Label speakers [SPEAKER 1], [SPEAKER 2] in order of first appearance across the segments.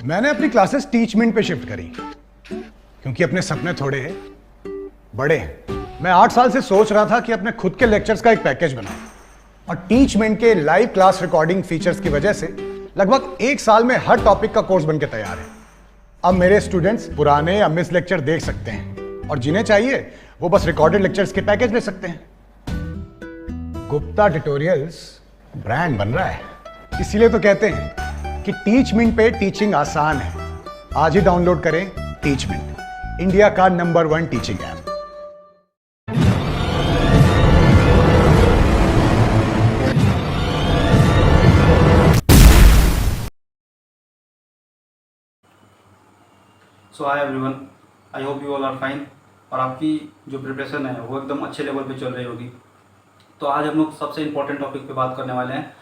[SPEAKER 1] मैंने अपनी classes Teachmint पे शिफ्ट करी क्योंकि अपने सपने थोड़े बड़े हैं। मैं 8 साल से सोच रहा था कि अपने खुद के लेक्चर्स का एक पैकेज बनाऊं और टीचमेंट के लाइव क्लास रिकॉर्डिंग फीचर्स की वजह से लगभग 1 साल में हर टॉपिक का कोर्स बनके तैयार है। अब मेरे स्टूडेंट्स पुराने या मिस लेक्चर देख सकते हैं और जिन्हें चाहिए वो बस रिकॉर्डेड लेक्चर्स के पैकेज ले सकते हैं। गुप्ता ट्यूटोरियल्स ब्रांड बन रहा है, इसीलिए तो कहते हैं कि टीचमेंट पे टीचिंग आसान है। आज ही डाउनलोड करें टीचमेंट, इंडिया का नंबर 1 teaching app.
[SPEAKER 2] So hi everyone, I hope you all are fine और आपकी जो प्रिपरेशन है वो एकदम अच्छे लेवल पे चल रही होगी। तो आज हम लोग सबसे इम्पोर्टेंट टॉपिक पे बात करने वाले हैं,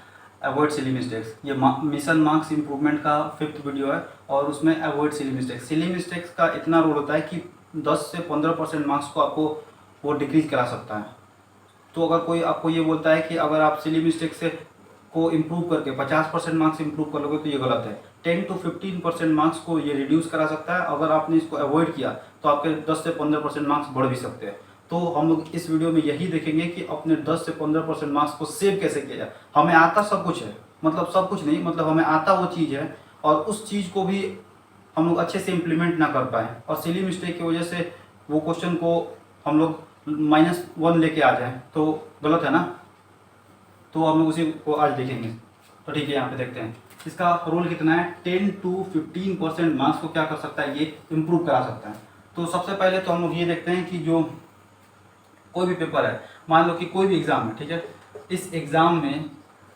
[SPEAKER 2] अवॉइड सिली मिस्टेक्स। ये मिशन मार्क्स इम्प्रूवमेंट का 5th वीडियो है और उसमें avoid silly mistakes. Silly mistakes का इतना रोल होता है कि 10 से 15% मार्क्स को आपको वो डिक्रीज करा सकता है। तो अगर कोई आपको ये बोलता है कि अगर आप सिली मिस्टेक्स से को इम्प्रूव करके 50% मार्क्स इम्प्रूव कर लोगे तो ये गलत है। 10 to 15% मार्क्स को ये रिड्यूस करा सकता है। अगर आपने इसको अवॉइड किया तो आपके 10 से 15% मार्क्स बढ़ भी सकते हैं। तो हम लोग इस वीडियो में यही देखेंगे कि अपने 10 से 15% मार्क्स को सेव कैसे किया जाए। हमें आता सब कुछ है, मतलब सब कुछ नहीं, मतलब हमें आता वो चीज़ है और उस चीज़ को भी हम लोग अच्छे से इम्प्लीमेंट ना कर पाए और सिली मिस्टेक की वजह से वो क्वेश्चन को हम लोग -1 लेके आ जाए तो गलत है ना। तो हम लोग उसी को आज देखेंगे। तो ठीक है, यहाँ पे देखते हैं इसका रोल कितना है। 10 to 15% मार्क्स को क्या कर सकता है, ये इम्प्रूव करा सकता है। तो सबसे पहले तो हम लोग ये देखते हैं कि जो कोई भी पेपर है, मान लो कि कोई भी एग्ज़ाम है, ठीक है, इस एग्ज़ाम में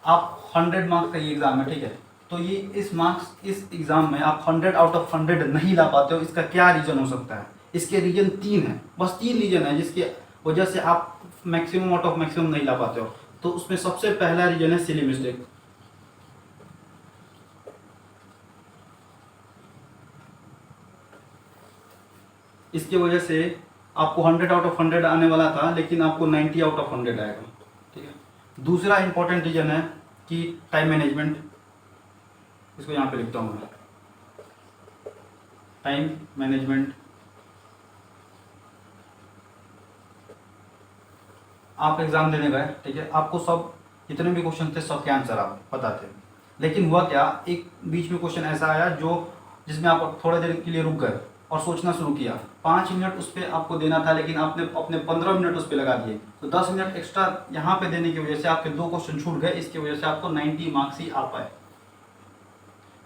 [SPEAKER 2] आप 100 मार्क्स का ये एग्ज़ाम है, ठीक है, तो ये इस एग्ज़ाम में आप 100 आउट ऑफ 100 नहीं ला पाते हो। इसका क्या रीज़न हो सकता है? इसके रीज़न 3 है, बस 3 रीज़न है जिसकी वजह से आप मैक्सिमम आउट ऑफ मैक्सिमम नहीं ला पाते हो। तो उसमें सबसे पहला रीजन है सिली मिस्टेक। इसकी वजह से आपको 100 आउट ऑफ 100 आने वाला था लेकिन आपको 90 आउट ऑफ 100 आएगा, ठीक है। दूसरा इंपॉर्टेंट रीजन है कि टाइम मैनेजमेंट। इसको यहाँ पे लिखता हूँ मैं, टाइम मैनेजमेंट। आप एग्जाम देने गए, ठीक है, आपको सब जितने भी क्वेश्चन थे सबके आंसर आप पता थे, लेकिन हुआ क्या, एक बीच में क्वेश्चन ऐसा आया जिसमें आप थोड़ी देर के लिए रुक गए और सोचना शुरू किया। 5 मिनट उस पर आपको देना था लेकिन आपने अपने 15 मिनट उस पर लगा दिए, तो 10 मिनट एक्स्ट्रा यहाँ पे देने की वजह से आपके 2 क्वेश्चन छूट गए। इसकी वजह से आपको 90 मार्क्स ही आ पाए,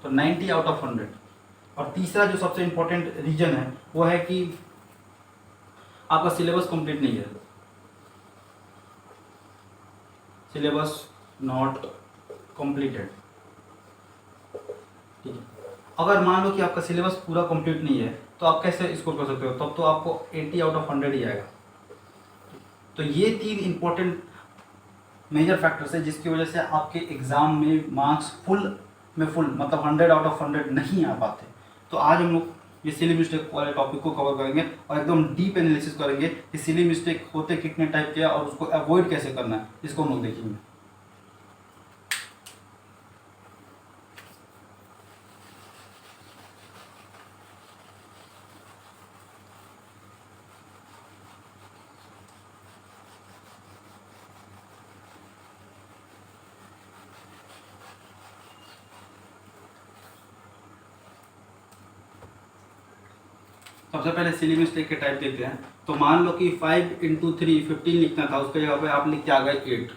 [SPEAKER 2] तो 90 आउट ऑफ 100। और तीसरा जो सबसे इम्पोर्टेंट रीजन है वो है कि आपका सिलेबस कंप्लीट नहीं है, सिलेबस नॉट कंप्लीटेड, ठीक है। अगर मान लो कि आपका सिलेबस पूरा कंप्लीट नहीं है तो आप कैसे स्कोर कर सकते हो? तब तो आपको 80 आउट ऑफ 100 ही आएगा। तो ये 3 इंपॉर्टेंट मेजर फैक्टर्स है जिसकी वजह से आपके एग्जाम में मार्क्स फुल मतलब 100 आउट ऑफ 100 नहीं आ पाते। तो आज हम लोग ये सिली मिस्टेक वाले टॉपिक को कवर करेंगे और एकदम डीप एनालिसिस करेंगे कि सिली मिस्टेक होते कितने टाइप के और उसको अवॉइड कैसे करना है, इसको हम लोग देखेंगे। सबसे पहले सिली मिस्टेक के टाइप देखते हैं। तो मान लो कि 5 × 3 15 लिखना था, उसके जगह पे आप लिख के आ गए 8,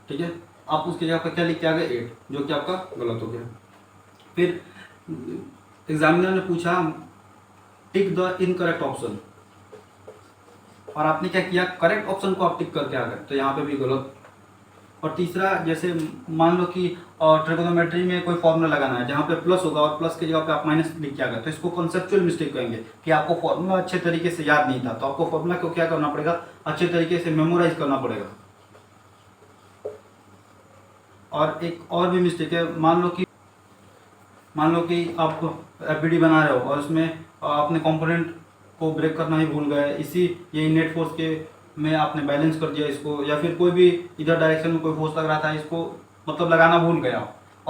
[SPEAKER 2] ठीक है। आप उसकी जगह पे क्या लिख के आ गए 8, जो कि आपका गलत हो गया। फिर एग्जामिनर ने पूछा टिक द इनकरेक्ट ऑप्शन और आपने क्या किया, करेक्ट ऑप्शन को आप टिक करके आ गए, तो यहाँ पे भी गलत। और तीसरा, जैसे मान लो कि ट्रिगोनोमेट्री में कोई फॉर्मूला लगाना है जहाँ पे प्लस होगा और प्लस की जगह पे आप माइनस लिख के आ गए, तो इसको कॉन्सेप्चुअल मिस्टेक कहेंगे कि आपको फॉर्मूला अच्छे तरीके से याद नहीं था। तो आपको फॉर्मूला को क्या करना पड़ेगा, अच्छे तरीके से मेमोराइज करना पड़ेगा। और एक और भी मिस्टेक है, मान लो कि आप एफबीडी बना रहे हो और उसमें अपने कंपोनेंट को ब्रेक करना ही भूल गए, ये नेट फोर्स के में आपने बैलेंस कर दिया इसको, या फिर कोई भी इधर डायरेक्शन में कोई फोर्स लग रहा था, इसको मतलब लगाना भूल गया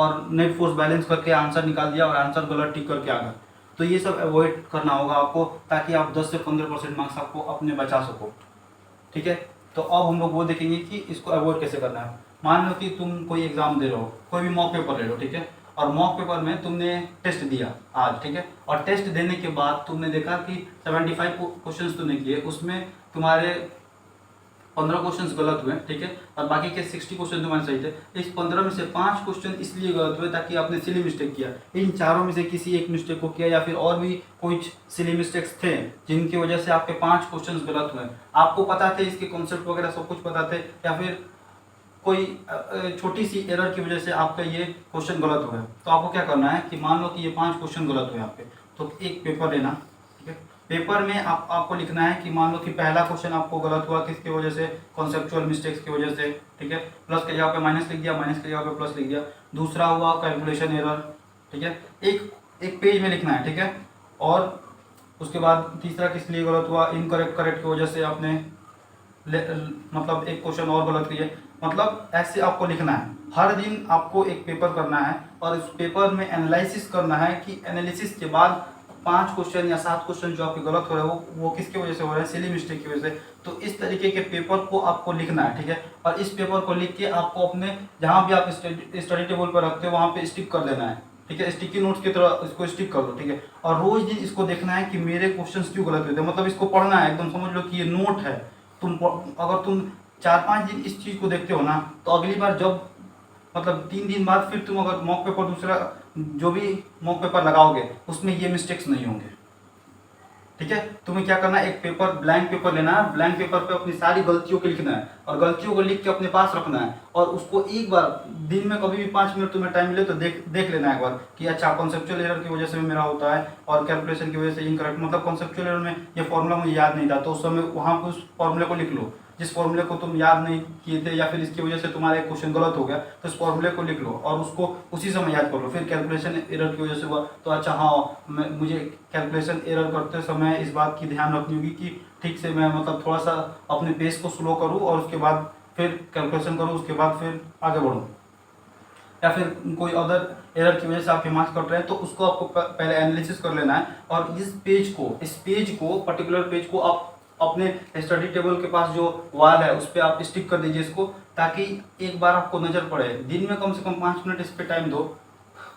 [SPEAKER 2] और नेट फोर्स बैलेंस करके आंसर निकाल दिया और आंसर गलत टिक करके आ गया। तो ये सब अवॉइड करना होगा आपको, ताकि आप 10 से 15% मार्क्स आपको अपने बचा सको। ठीक है, तो अब हम लोग वो देखेंगे कि इसको अवॉइड कैसे करना है। मान लो कि तुम कोई एग्जाम दे रहे हो, कोई भी मॉक पेपर ले लो, ठीक है, और मॉक पेपर में तुमने टेस्ट दिया आज, ठीक है, और टेस्ट देने के बाद तुमने देखा कि 75 क्वेश्चंस तुमने किए, उसमें तुम्हारे 15 क्वेश्चंस गलत हुए, ठीक है, और बाकी के 60 क्वेश्चन तुम्हारे सही थे। इस 15 में से 5 क्वेश्चन इसलिए गलत हुए ताकि आपने सिली मिस्टेक किया, इन चारों में से किसी एक मिस्टेक को किया, या फिर और भी कुछ सिली मिस्टेक्स थे जिनकी वजह से आपके 5 क्वेश्चन गलत हुए। आपको पता थे, इसके कॉन्सेप्ट वगैरह सब कुछ पता थे, या फिर कोई छोटी सी एरर की वजह से आपका ये क्वेश्चन गलत हुआ है। तो आपको क्या करना है कि मान लो कि ये 5 क्वेश्चन गलत हुए आपके, तो एक पेपर लेना, ठीक है, पेपर में आपको लिखना है कि मान लो कि पहला क्वेश्चन आपको गलत हुआ किसकी वजह से, कॉन्सेप्चुअल मिस्टेक्स की वजह से, ठीक है, प्लस के जगह पे माइनस लिख दिया, माइनस के जगह पे प्लस लिख दिया। दूसरा हुआ कैलकुलेशन एरर, ठीक है, एक पेज में लिखना है, ठीक है, और उसके बाद तीसरा किस लिए गलत हुआ, इनकरेक्ट करेक्ट की वजह से आपने मतलब एक क्वेश्चन और गलत किए। मतलब ऐसे आपको लिखना है, हर दिन आपको एक पेपर करना है और इस पेपर में एनालिसिस करना है कि एनालिसिस के बाद 5 क्वेश्चन या 7 क्वेश्चन जो आपके गलत हो रहे हैं वो किसकी वजह से हो रहे हैं, सिली मिस्टेक की वजह से। तो इस तरीके के पेपर को आपको लिखना है, ठीक है, और इस पेपर को लिख के आपको अपने जहाँ भी आप स्टडी टेबल पर रखते हो वहाँ पे स्टिक कर देना है, ठीक है, स्टिकी नोट्स की तरह इसको स्टिक कर दो, ठीक है, और रोज दिन इसको देखना है कि मेरे क्वेश्चंस क्यों गलत हुए थे। मतलब इसको पढ़ना है, एकदम समझ लो कि ये नोट है। अगर तुम 4-5 दिन इस चीज़ को देखते हो ना, तो अगली बार जब मतलब 3 दिन बाद फिर तुम अगर मॉक पेपर दूसरा जो भी मॉक पेपर लगाओगे उसमें ये मिस्टेक्स नहीं होंगे, ठीक है। तुम्हें क्या करना है, एक पेपर ब्लैंक पेपर लेना है, ब्लैंक पेपर पे अपनी सारी गलतियों को लिखना है और गलतियों को लिख के अपने पास रखना है, और उसको एक बार दिन में कभी भी 5 मिनट तुम्हें टाइम मिले तो देख लेना एक बार कि अच्छा कॉन्सेप्चुअल एरर की वजह से मेरा होता है और कैलकुलेशन की वजह से इनकरेक्ट, मतलब कॉन्सेप्चुअल एरर में ये फॉर्मूला मुझे याद नहीं था, तो उस समय वहाँ पर उस फॉर्मूले को लिख लो जिस फॉर्मूले को तुम याद नहीं किए थे, या फिर इसकी वजह से तुम्हारा एक क्वेश्चन गलत हो गया, तो इस फॉर्मूले को लिख लो और उसको उसी समय याद कर लो। फिर कैलकुलेशन एरर की वजह से हुआ तो अच्छा हाँ, मुझे कैलकुलेशन एरर करते समय इस बात की ध्यान रखनी होगी कि ठीक से मैं मतलब थोड़ा सा अपने पेस को स्लो करूँ और उसके बाद फिर कैलकुलेशन करूँ, उसके बाद फिर आगे बढ़ूँ। या फिर कोई अदर एरर की वजह से आपके मार्क्स कट रहे हैं तो उसको आपको पहले एनालिसिस कर लेना है, और इस पेज को पर्टिकुलर पेज को आप अपने स्टडी टेबल के पास जो वाल है उस पर आप स्टिक कर दीजिए इसको, ताकि एक बार आपको नज़र पड़े। दिन में कम से कम 5 मिनट इस पर टाइम दो,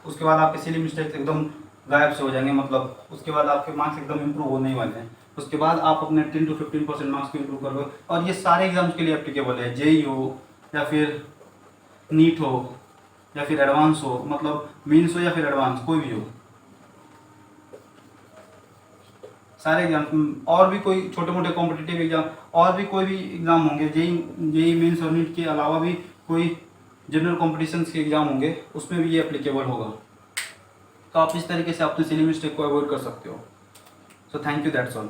[SPEAKER 2] उसके बाद आपके सिली मिस्टेक्स एकदम गायब से हो जाएंगे, मतलब उसके बाद आपके मार्क्स एकदम इंप्रूव होने ही वाले हैं। उसके बाद आप अपने 10 to 15% मार्क्स को इंप्रूव करोगे, और ये सारे एग्जाम्स के लिए एप्लीकेबल है, जेई हो या फिर नीट हो या फिर एडवांस हो, मतलब मेंस हो या फिर एडवांस, कोई भी हो, सारे एग्जाम, और भी कोई छोटे मोटे कॉम्पिटिटिव एग्जाम, और भी कोई भी एग्जाम होंगे, जेई मेंस और नीट के अलावा भी कोई जनरल कॉम्पिटिशन्स के एग्जाम होंगे, उसमें भी ये एप्लीकेबल होगा। तो आप इस तरीके से अपने सिली मिस्टेक को अवॉइड कर सकते हो। So thank you, that's all.